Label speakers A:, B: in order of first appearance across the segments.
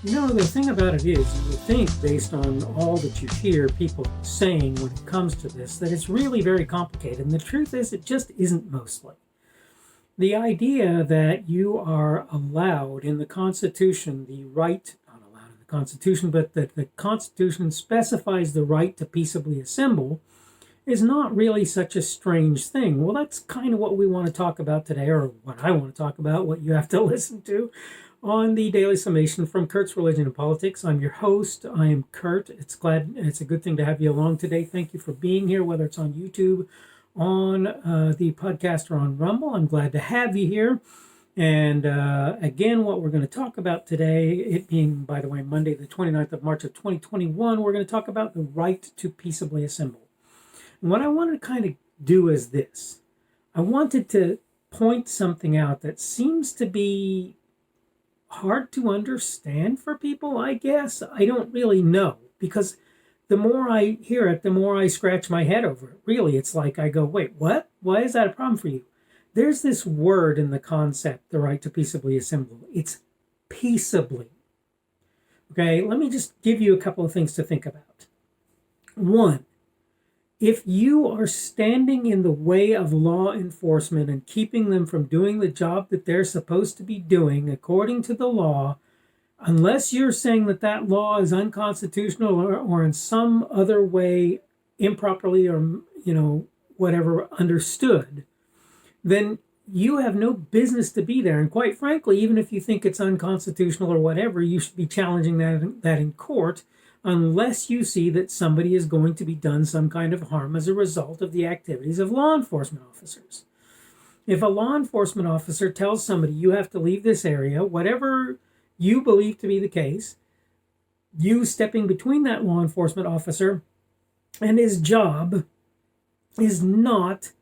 A: The thing about it is, you would think, based on all that you hear people saying when it comes to this, that it's really very complicated. And the truth is, it just isn't mostly. The idea that you are allowed in the Constitution the right, not allowed in the Constitution, but that the Constitution specifies the right to peaceably assemble is not really such a strange thing. Well, that's kind of what we want to talk about today, or what I want to talk about, what you have to listen to on the Daily Summation from Kurt's Religion and Politics. I'm your host. I am Kurt. It's a good thing to have you along today. Thank you for being here, whether it's on YouTube, on the podcast, or on Rumble. I'm glad to have you here. And again, what we're going to talk about today, it being, by the way, Monday, the 29th of March of 2021, we're going to talk about the right to peaceably assemble. And what I wanted to kind of do is this. I wanted to point something out that seems to be hard to understand for people, I guess. I don't really know, because the more I hear it, the more I scratch my head over it. Really, it's like I go, wait, what? Why is that a problem for you? There's this word in the concept, the right to peaceably assemble. It's peaceably. Okay, let me just give you a couple of things to think about. One, if you are standing in the way of law enforcement and keeping them from doing the job that they're supposed to be doing according to the law, unless you're saying that that law is unconstitutional or in some other way improperly or, whatever understood, then you have no business to be there. And quite frankly, even if you think it's unconstitutional or whatever, you should be challenging that in court, unless you see that somebody is going to be done some kind of harm as a result of the activities of law enforcement officers. If a law enforcement officer tells somebody you have to leave this area, whatever you believe to be the case, you stepping between that law enforcement officer and his job is not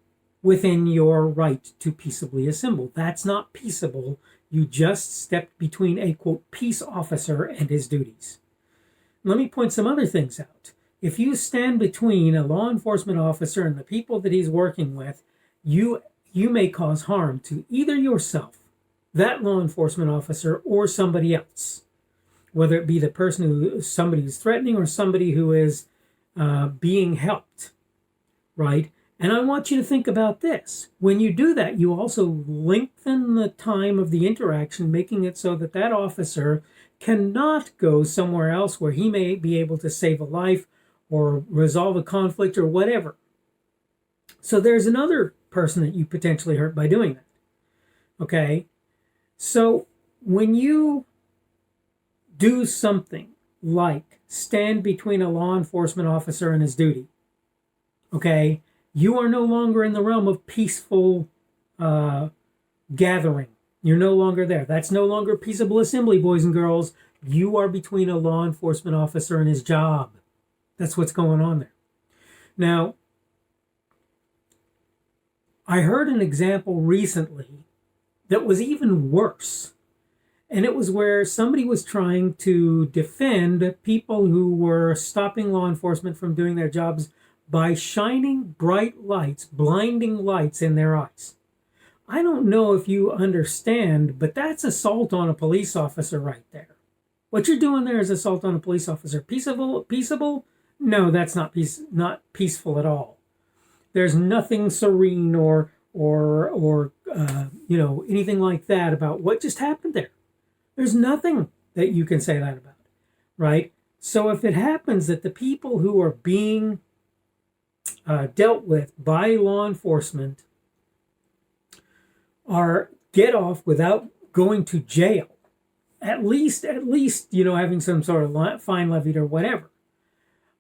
A: within your right to peaceably assemble. That's not peaceable. You just stepped between a, quote, peace officer and his duties. Let me point some other things out. If you stand between a law enforcement officer and the people that he's working with, you may cause harm to either yourself, that law enforcement officer, or somebody else, whether it be the person who somebody is threatening or somebody who is being helped, right? And I want you to think about this. When you do that, you also lengthen the time of the interaction, making it so that that officer cannot go somewhere else where he may be able to save a life or resolve a conflict or whatever. So there's another person that you potentially hurt by doing that. Okay? So when you do something like stand between a law enforcement officer and his duty, okay, you are no longer in the realm of peaceful gathering. You're no longer there. That's no longer peaceable assembly, boys and girls. You are between a law enforcement officer and his job. That's what's going on there. Now, I heard an example recently that was even worse. And it was where somebody was trying to defend people who were stopping law enforcement from doing their jobs by shining bright lights, blinding lights in their eyes. I don't know if you understand, but that's assault on a police officer right there. What you're doing there is assault on a police officer. Peaceable? No, that's not peaceful at all. There's nothing serene or anything like that about what just happened there. There's nothing that you can say that about, right? So if it happens that the people who are being dealt with by law enforcement get off without going to jail, at least, having some sort of fine levied or whatever.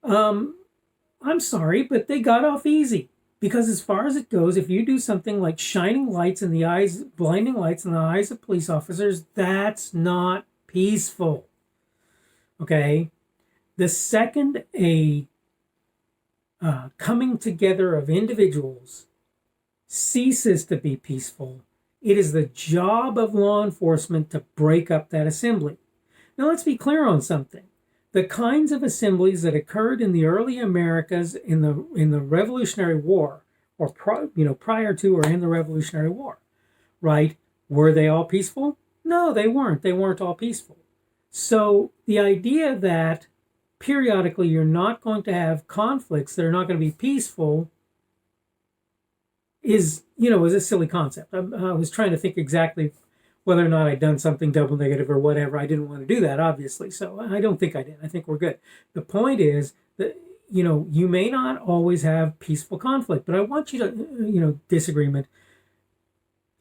A: I'm sorry, but they got off easy. Because as far as it goes, if you do something like shining lights in the eyes, blinding lights in the eyes of police officers, that's not peaceful. Okay? The second a coming together of individuals ceases to be peaceful, it is the job of law enforcement to break up that assembly. Now let's be clear on something. The kinds of assemblies that occurred in the early Americas in the Revolutionary War, or prior to or in the Revolutionary War, right? Were they all peaceful? No, they weren't. They weren't all peaceful. So the idea that periodically you're not going to have conflicts that are not going to be peaceful is a silly concept. I was trying to think exactly whether or not I'd done something double negative or whatever. I didn't want to do that, obviously. So I don't think I did. I think we're good. The point is that, you may not always have peaceful conflict, but I want you to, disagreement,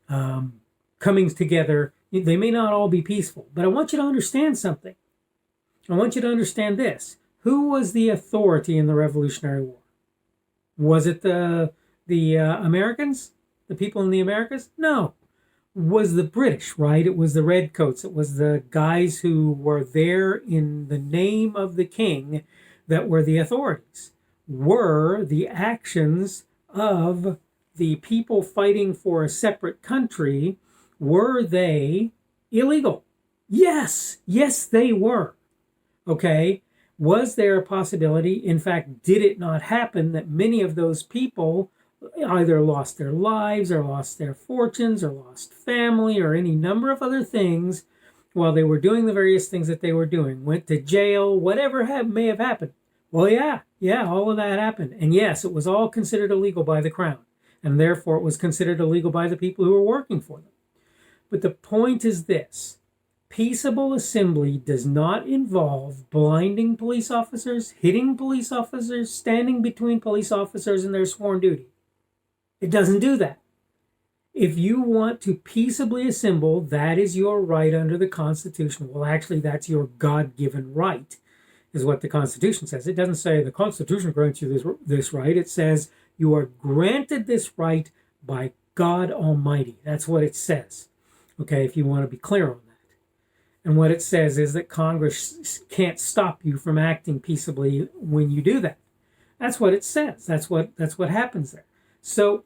A: coming together. They may not all be peaceful, but I want you to understand something. I want you to understand this. Who was the authority in the Revolutionary War? Was it the Americans? The people in the Americas? No. Was the British, right? It was the redcoats. It was the guys who were there in the name of the king that were the authorities. Were the actions of the people fighting for a separate country, were they illegal? Yes. Yes, they were. Okay. Was there a possibility, in fact, did it not happen, that many of those people either lost their lives or lost their fortunes or lost family or any number of other things while they were doing the various things that they were doing, went to jail, whatever may have happened? Well, yeah, all of that happened. And yes, it was all considered illegal by the crown, and therefore it was considered illegal by the people who were working for them. But the point is this: peaceable assembly does not involve blinding police officers, hitting police officers, standing between police officers and their sworn duty. It doesn't do that. If you want to peaceably assemble, that is your right under the Constitution. Well, actually, that's your God-given right, is what the Constitution says. It doesn't say the Constitution grants you this right. It says you are granted this right by God Almighty. That's what it says. Okay, if you want to be clear on that. And what it says is that Congress can't stop you from acting peaceably when you do that. That's what it says. That's what happens there. So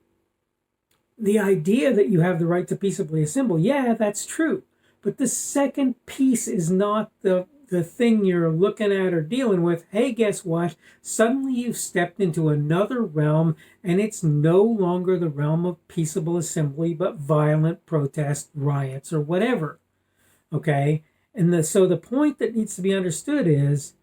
A: the idea that you have the right to peaceably assemble, yeah, that's true. But the second piece is not the thing you're looking at or dealing with. Hey, guess what? Suddenly you've stepped into another realm, and it's no longer the realm of peaceable assembly, but violent protest, riots, or whatever. Okay? And so the point that needs to be understood is,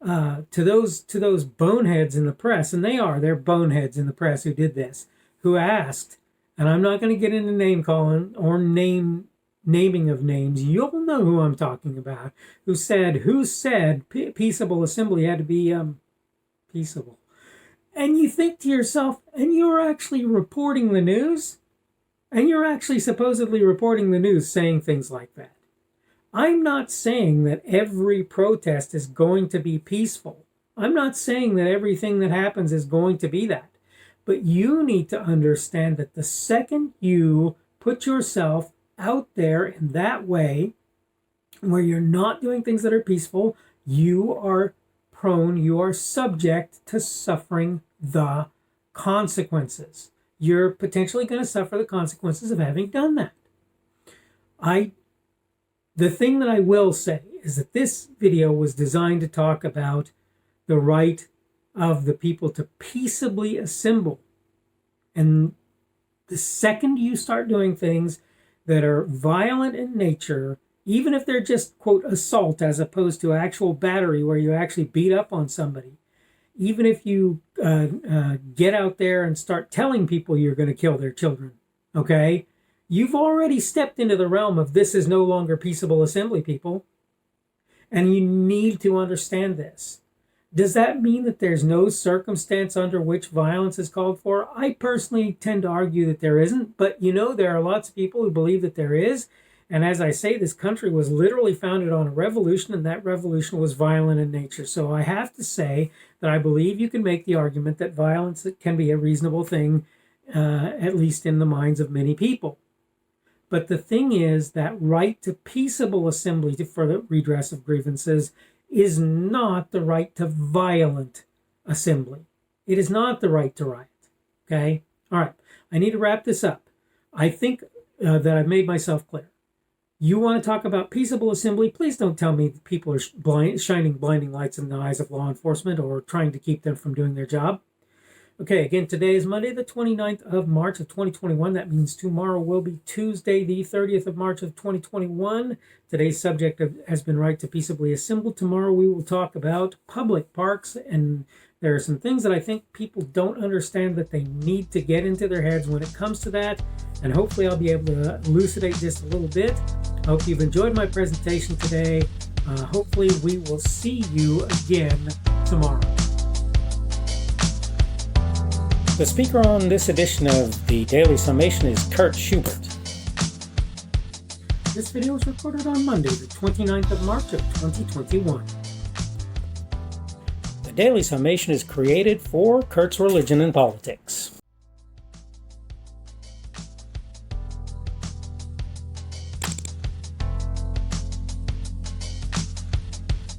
A: to those boneheads in the press, and they're boneheads in the press who did this, who asked, and I'm not going to get into name calling or naming of names, you'll know who I'm talking about, who said peaceable assembly had to be peaceable. And you think to yourself, and you're actually reporting the news? And you're actually supposedly reporting the news saying things like that. I'm not saying that every protest is going to be peaceful. I'm not saying that everything that happens is going to be that. But you need to understand that the second you put yourself out there in that way, where you're not doing things that are peaceful, you are subject to suffering the consequences. You're potentially going to suffer the consequences of having done that. The thing that I will say is that this video was designed to talk about the right of the people to peaceably assemble. And the second you start doing things that are violent in nature, even if they're just, quote, assault as opposed to actual battery where you actually beat up on somebody, even if you get out there and start telling people you're going to kill their children, okay, you've already stepped into the realm of this is no longer peaceable assembly, people. And you need to understand this. Does that mean that there's no circumstance under which violence is called for? I personally tend to argue that there isn't, but there are lots of people who believe that there is. And as I say, this country was literally founded on a revolution, and that revolution was violent in nature. So I have to say that I believe you can make the argument that violence can be a reasonable thing, at least in the minds of many people. But the thing is that right to peaceable assembly for the redress of grievances is not the right to violent assembly. It is not the right to riot. Okay? All right. I need to wrap this up. I think that I've made myself clear. You want to talk about peaceable assembly? Please don't tell me that people are shining blinding lights in the eyes of law enforcement or trying to keep them from doing their job. Okay, again, today is Monday, the 29th of March of 2021. That means tomorrow will be Tuesday, the 30th of March of 2021. Today's subject has been Right to Peaceably Assemble. Tomorrow we will talk about public parks, and there are some things that I think people don't understand that they need to get into their heads when it comes to that, and hopefully I'll be able to elucidate just a little bit. I hope you've enjoyed my presentation today. Hopefully we will see you again tomorrow. The speaker on this edition of the Daily Summation is Kurt Schubert. This video was recorded on Monday, the 29th of March of 2021. The Daily Summation is created for Kurt's Religion and Politics.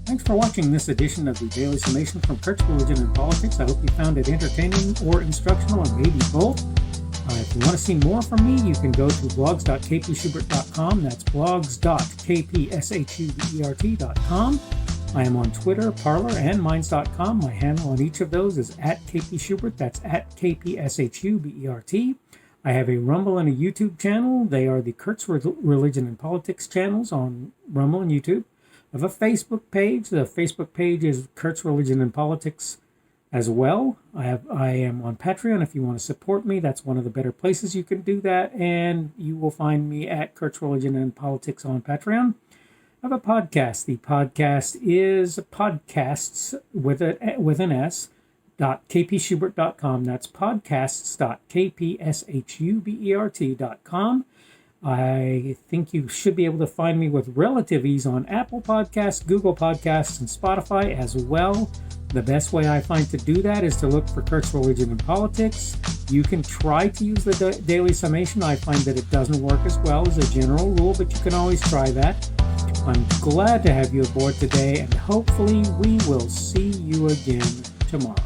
A: Thanks for watching this edition of the Daily Summation from Kurt's Religion and Politics. I hope you found it entertaining or instructional, or maybe both. If you want to see more from me, you can go to blogs.kpschubert.com. That's blogs.kpschubert.com. I am on Twitter, Parler, and Minds.com. My handle on each of those is @kpschubert. That's @kpschubert. I have a Rumble and a YouTube channel. They are the Kurt's Religion and Politics channels on Rumble and YouTube. I have a Facebook page. The Facebook page is Kurt's Religion and Politics as well. I am on Patreon. If you want to support me, that's one of the better places you can do that. And you will find me at Kurt's Religion and Politics on Patreon. I have a podcast. The podcast is podcasts with an S, .kpschubert.com. That's podcasts.kpschubert.com. I think you should be able to find me with relative ease on Apple Podcasts, Google Podcasts, and Spotify as well. The best way I find to do that is to look for Kurt's Religion and Politics. You can try to use the Daily Summation. I find that it doesn't work as well as a general rule, but you can always try that. I'm glad to have you aboard today, and hopefully we will see you again tomorrow.